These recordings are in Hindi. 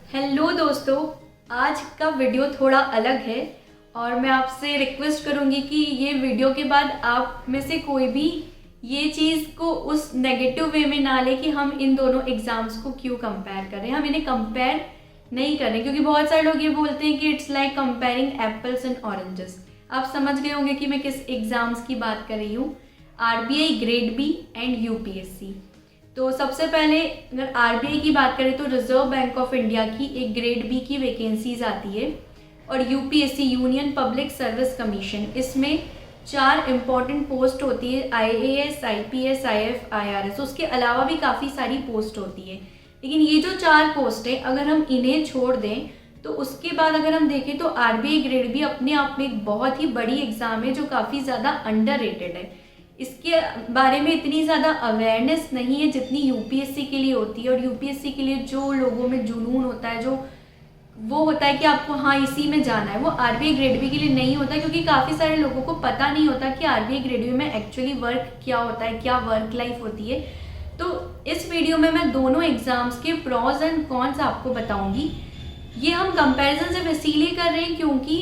हेलो दोस्तों, आज का वीडियो थोड़ा अलग है और मैं आपसे रिक्वेस्ट करूंगी कि ये वीडियो के बाद आप में से कोई भी ये चीज़ को उस नेगेटिव वे में ना ले कि हम इन दोनों एग्ज़ाम्स को क्यों कंपेयर करें। हम इन्हें कंपेयर नहीं करें क्योंकि बहुत सारे लोग ये बोलते हैं कि it's like comparing apples and oranges. आप समझ गए होंगे कि मैं किस एग्ज़ाम्स की बात कर रही हूँ, RBI grade B and UPSC. तो सबसे पहले अगर आरबीआई की बात करें तो रिजर्व बैंक ऑफ इंडिया की एक ग्रेड बी की वैकेंसीज आती है और UPSC union public service commission, इसमें 4 इम्पॉर्टेंट पोस्ट होती है, आईएएस, आईपीएस, आईएफ, आईआरएस। उसके अलावा भी काफ़ी सारी पोस्ट होती है, लेकिन ये जो 4 पोस्ट है अगर हम इन्हें छोड़ दें तो उसके बाद अगर हम देखें तो आरबीआई ग्रेड बी अपने आप में एक बहुत ही बड़ी एग्ज़ाम है जो काफ़ी ज़्यादा अंडररेटेड है। इसके बारे में इतनी ज़्यादा अवेयरनेस नहीं है जितनी यूपीएससी के लिए होती है। और यूपीएससी के लिए जो लोगों में जुनून होता है, जो वो होता है कि आपको हाँ इसी में जाना है, वो आरबीआई ग्रेड बी के लिए नहीं होता, क्योंकि काफ़ी सारे लोगों को पता नहीं होता कि आरबीआई ग्रेड बी में एक्चुअली वर्क क्या होता है, क्या वर्क लाइफ होती है। तो इस वीडियो में मैं दोनों एग्जाम्स के प्रॉज एंड कॉन्स आपको बताऊंगी। ये हम कंपैरिजन सिर्फ इसीलिए कर रहे हैं क्योंकि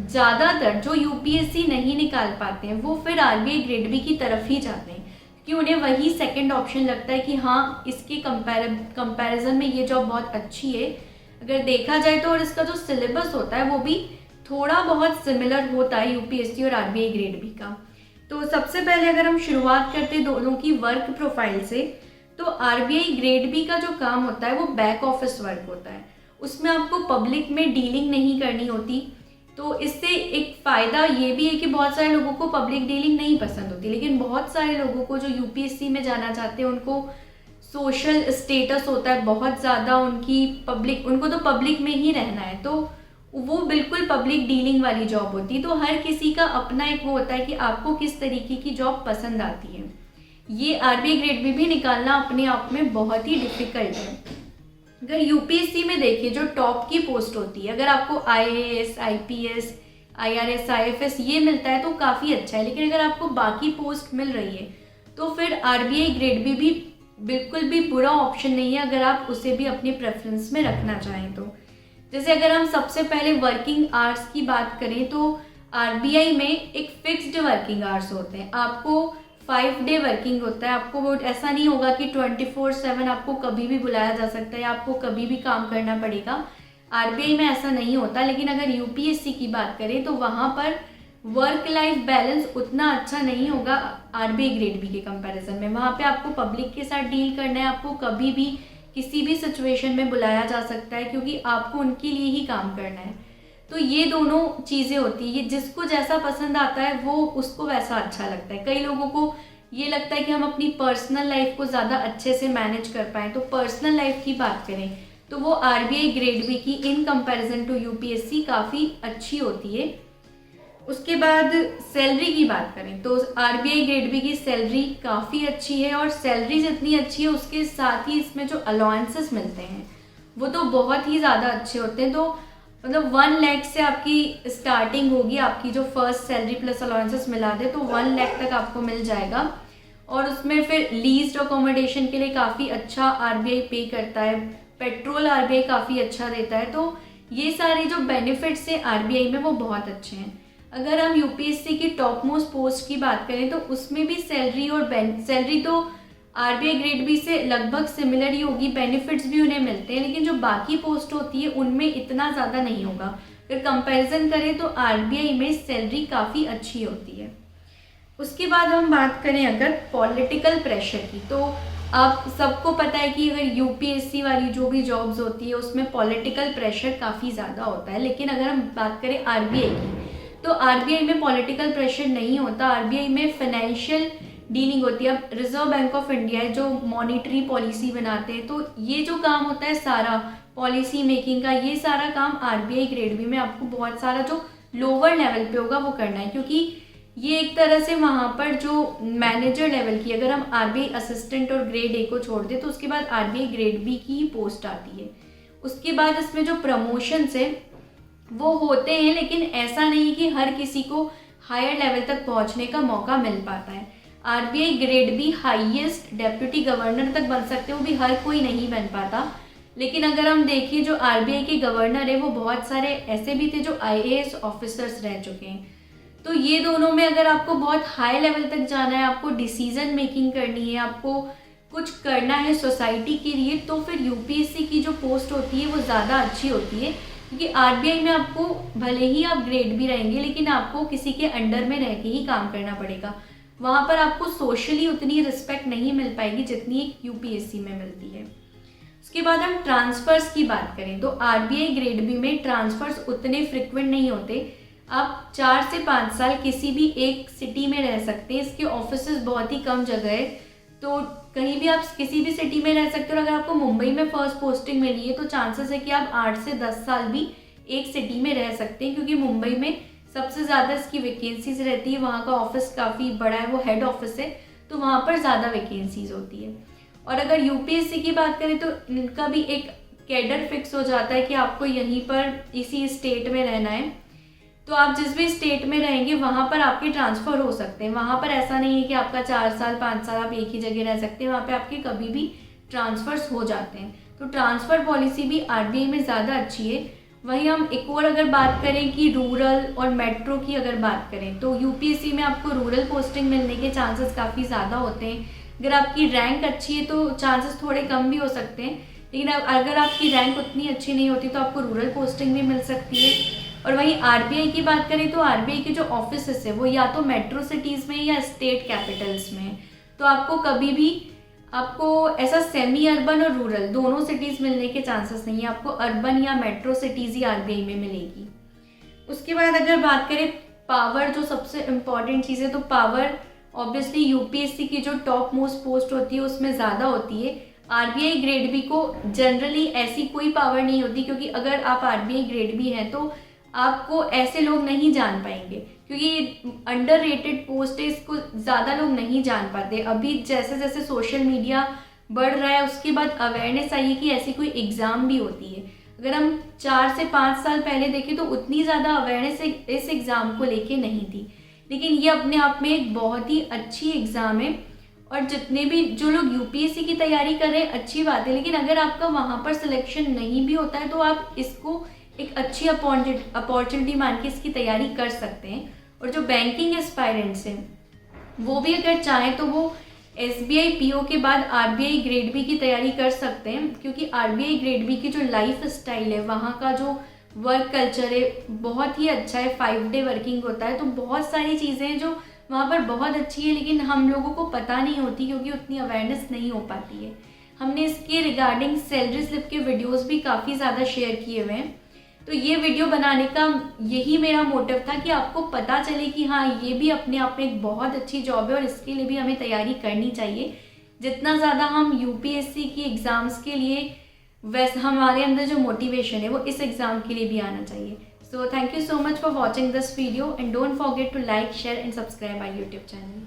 ज़्यादातर जो यूपीएससी नहीं निकाल पाते हैं वो फिर आरबीआई ग्रेड बी की तरफ ही जाते हैं कि उन्हें वही सेकंड ऑप्शन लगता है कि हाँ इसके कंपैरिजन में ये जॉब बहुत अच्छी है अगर देखा जाए तो। और इसका जो सिलेबस होता है वो भी थोड़ा बहुत सिमिलर होता है यूपीएससी और आरबीआई ग्रेड बी का। तो सबसे पहले अगर हम शुरुआत करते हैं दोनों की वर्क प्रोफाइल से, तो आरबीआई ग्रेड बी का जो काम होता है वो बैक ऑफिस वर्क होता है। उसमें आपको पब्लिक में डीलिंग नहीं करनी होती। तो इससे एक फ़ायदा ये भी है कि बहुत सारे लोगों को पब्लिक डीलिंग नहीं पसंद होती, लेकिन बहुत सारे लोगों को जो यूपीएससी में जाना चाहते हैं उनको सोशल स्टेटस होता है बहुत ज़्यादा, उनको तो पब्लिक में ही रहना है, तो वो बिल्कुल पब्लिक डीलिंग वाली जॉब होती है। तो हर किसी का अपना एक वो होता है कि आपको किस तरीके की जॉब पसंद आती है। ये आरबीआई ग्रेड बी भी निकालना अपने आप में बहुत ही डिफिकल्ट है। अगर यूपीएससी में देखिए जो टॉप की पोस्ट होती है, अगर आपको आईएएस, आईपीएस, आईआरएस, आईएफएस ये मिलता है तो काफ़ी अच्छा है, लेकिन अगर आपको बाकी पोस्ट मिल रही है तो फिर आरबीआई ग्रेड बी भी बिल्कुल भी बुरा ऑप्शन नहीं है अगर आप उसे भी अपने प्रेफरेंस में रखना चाहें तो। जैसे अगर हम सबसे पहले वर्किंग आवर्स की बात करें तो आरबीआई में एक फिक्स्ड वर्किंग आवर्स होते हैं। आपको 5 डे वर्किंग होता है। आपको वो ऐसा नहीं होगा कि 24/7 आपको कभी भी बुलाया जा सकता है या आपको कभी भी काम करना पड़ेगा। आरबीआई में ऐसा नहीं होता। लेकिन अगर यूपीएससी की बात करें तो वहाँ पर वर्क लाइफ बैलेंस उतना अच्छा नहीं होगा आरबीआई ग्रेड बी के कंपैरिजन में। वहाँ पे आपको पब्लिक के साथ डील करना है, आपको कभी भी किसी भी सिचुएशन में बुलाया जा सकता है क्योंकि आपको उनके लिए ही काम करना है। तो ये दोनों चीज़ें होती है, ये जिसको जैसा पसंद आता है वो उसको वैसा अच्छा लगता है। कई लोगों को ये लगता है कि हम अपनी पर्सनल लाइफ को ज़्यादा अच्छे से मैनेज कर पाएँ। तो पर्सनल लाइफ की बात करें तो वो आरबीआई ग्रेड बी की इन कंपैरिजन टू यूपीएससी काफ़ी अच्छी होती है। उसके बाद सैलरी की बात करें तो आरबीआई ग्रेड बी की सैलरी काफ़ी अच्छी है और सैलरी जितनी अच्छी है उसके साथ ही इसमें जो अलाउंसेस मिलते हैं वो तो बहुत ही ज़्यादा अच्छे होते हैं। तो मतलब 1 लाख से आपकी स्टार्टिंग होगी, आपकी जो फर्स्ट सैलरी प्लस अलाउंसेस मिला दे तो 1 लाख तक आपको मिल जाएगा। और उसमें फिर लीज्ड अकोमोडेशन के लिए काफ़ी अच्छा आरबीआई पे करता है, पेट्रोल आरबीआई काफ़ी अच्छा देता है। तो ये सारे जो बेनिफिट्स हैं आरबीआई में वो बहुत अच्छे हैं। अगर हम यूपीएससी की टॉप मोस्ट पोस्ट की बात करें तो उसमें भी सैलरी तो आरबीआई ग्रेड बी से लगभग सिमिलर ही होगी, बेनिफिट्स भी उन्हें मिलते हैं, लेकिन जो बाकी पोस्ट होती है उनमें इतना ज़्यादा नहीं होगा। अगर कंपैरिजन करें तो आरबीआई में सैलरी काफ़ी अच्छी होती है। उसके बाद हम बात करें अगर पॉलिटिकल प्रेशर की, तो आप सबको पता है कि अगर यूपीएससी वाली जो भी जॉब्स होती है उसमें पॉलिटिकल प्रेशर काफ़ी ज़्यादा होता है। लेकिन अगर हम बात करें आरबीआई की तो आरबीआई में पॉलिटिकल प्रेशर नहीं होता। आरबीआई में फाइनेंशियल डीलिंग होती है। अब रिजर्व बैंक ऑफ इंडिया है जो मॉनिटरी पॉलिसी बनाते हैं, तो ये जो काम होता है सारा पॉलिसी मेकिंग का, ये सारा काम आरबीआई ग्रेड बी में आपको बहुत सारा जो लोअर लेवल पे होगा वो करना है, क्योंकि ये एक तरह से वहाँ पर जो मैनेजर लेवल की, अगर हम आरबीआई असिस्टेंट और ग्रेड ए को छोड़ दें तो उसके बाद आरबीआई ग्रेड बी की ही पोस्ट आती है। उसके बाद इसमें जो प्रमोशंस है वो होते हैं, लेकिन ऐसा नहीं कि हर किसी को हायर लेवल तक पहुंचने का मौका मिल पाता है। RBI grade B highest deputy governor तक बन सकते हैं, वो भी हर कोई नहीं बन पाता। लेकिन अगर हम देखें जो आरबीआई के गवर्नर है वो बहुत सारे ऐसे भी थे जो आईएएस ऑफिसर्स रह चुके हैं। तो ये दोनों में अगर आपको बहुत हाई लेवल तक जाना है, आपको डिसीजन मेकिंग करनी है, आपको कुछ करना है सोसाइटी के लिए, तो फिर यूपीएससी की जो पोस्ट होती है वो ज़्यादा अच्छी होती है। क्योंकि आरबीआई में आपको भले ही आप ग्रेड भी रहेंगे लेकिन आपको किसी के अंडर में रह के ही काम करना पड़ेगा। वहाँ पर आपको सोशली उतनी रिस्पेक्ट नहीं मिल पाएगी जितनी एक यूपीएससी में मिलती है। उसके बाद हम ट्रांसफ़र्स की बात करें तो आरबीआई ग्रेड बी में ट्रांसफ़र्स उतने फ्रिक्वेंट नहीं होते। आप 4 से 5 साल किसी भी एक सिटी में रह सकते हैं। इसके ऑफिसेज बहुत ही कम जगह है, तो कहीं भी आप किसी भी सिटी में रह सकते हो। और अगर आपको मुंबई में फर्स्ट पोस्टिंग मिली है तो चांसेस है कि आप 8 से 10 साल भी एक सिटी में रह सकते हैं, क्योंकि मुंबई में सबसे ज़्यादा इसकी वैकेंसीज रहती है। वहाँ का ऑफिस काफ़ी बड़ा है, वो हेड ऑफिस है, तो वहाँ पर ज़्यादा वैकेंसीज होती है। और अगर यूपीएससी की बात करें तो इनका भी एक कैडर फिक्स हो जाता है कि आपको यहीं पर इसी स्टेट में रहना है, तो आप जिस भी स्टेट में रहेंगे वहाँ पर आपके ट्रांसफ़र हो सकते हैं। वहाँ पर ऐसा नहीं है कि आपका 4 साल 5 साल आप एक ही जगह रह सकते हैं, वहाँ पे आपके कभी भी ट्रांसफ़र्स हो जाते हैं। तो ट्रांसफ़र पॉलिसी भी आरबीआई में ज़्यादा अच्छी है। वहीं हम एक और अगर बात करें कि रूरल और मेट्रो की अगर बात करें तो यूपीएससी में आपको रूरल पोस्टिंग मिलने के चांसेस काफ़ी ज़्यादा होते हैं। अगर आपकी रैंक अच्छी है तो चांसेस थोड़े कम भी हो सकते हैं, लेकिन अगर आपकी रैंक उतनी अच्छी नहीं होती तो आपको रूरल पोस्टिंग भी मिल सकती है। और वहीं आरबीआई की बात करें तो आरबीआई के जो ऑफिस है वो या तो मेट्रो सिटीज़ में या स्टेट कैपिटल्स में, तो आपको कभी भी आपको ऐसा सेमी अर्बन और रूरल दोनों सिटीज़ मिलने के चांसेस नहीं है। आपको अर्बन या मेट्रो सिटीज़ ही आरबीआई में मिलेगी। उसके बाद अगर बात करें पावर, जो सबसे इम्पॉर्टेंट चीज़ है, तो पावर ऑब्वियसली यूपीएससी की जो टॉप मोस्ट पोस्ट होती है उसमें ज़्यादा होती है। आरबीआई ग्रेड बी को जनरली ऐसी कोई पावर नहीं होती, क्योंकि अगर आप आरबीआई ग्रेड बी हैं तो आपको ऐसे लोग नहीं जान पाएंगे, क्योंकि अंडर रेटेड पोस्ट है, इसको ज़्यादा लोग नहीं जान पाते। अभी जैसे जैसे सोशल मीडिया बढ़ रहा है उसके बाद अवेयरनेस आई है कि ऐसी कोई एग्ज़ाम भी होती है। अगर हम 4 से 5 साल पहले देखें तो उतनी ज़्यादा अवेयरनेस इस एग्ज़ाम को लेके नहीं थी, लेकिन ये अपने आप में एक बहुत ही अच्छी एग्ज़ाम है। और जितने भी जो लोग यूपीएससी की तैयारी कर रहे हैं अच्छी बात है, लेकिन अगर आपका वहाँ पर सिलेक्शन नहीं भी होता है तो आप इसको एक अच्छी अपॉर्चुनिटी मान के इसकी तैयारी कर सकते हैं। और जो बैंकिंग एस्पायरेंट्स हैं वो भी अगर चाहें तो वो एसबीआई पीओ के बाद आरबीआई ग्रेड बी की तैयारी कर सकते हैं, क्योंकि आरबीआई ग्रेड बी की जो लाइफ स्टाइल है, वहाँ का जो वर्क कल्चर है बहुत ही अच्छा है। 5 डे वर्किंग होता है, तो बहुत सारी चीज़ें हैं जो वहाँ पर बहुत अच्छी है, लेकिन हम लोगों को पता नहीं होती क्योंकि उतनी अवेयरनेस नहीं हो पाती है। हमने इसके रिगार्डिंग सैलरी स्लिप के वीडियोस भी काफ़ी ज़्यादा शेयर किए हुए हैं। तो ये वीडियो बनाने का यही मेरा मोटिव था कि आपको पता चले कि हाँ, ये भी अपने आप में एक बहुत अच्छी जॉब है और इसके लिए भी हमें तैयारी करनी चाहिए। जितना ज़्यादा हम यूपीएससी की एग्ज़ाम्स के लिए, वैसे हमारे अंदर जो मोटिवेशन है वो इस एग्ज़ाम के लिए भी आना चाहिए। So thank you so much for watching this video and don't forget to like, share and subscribe our YouTube channel.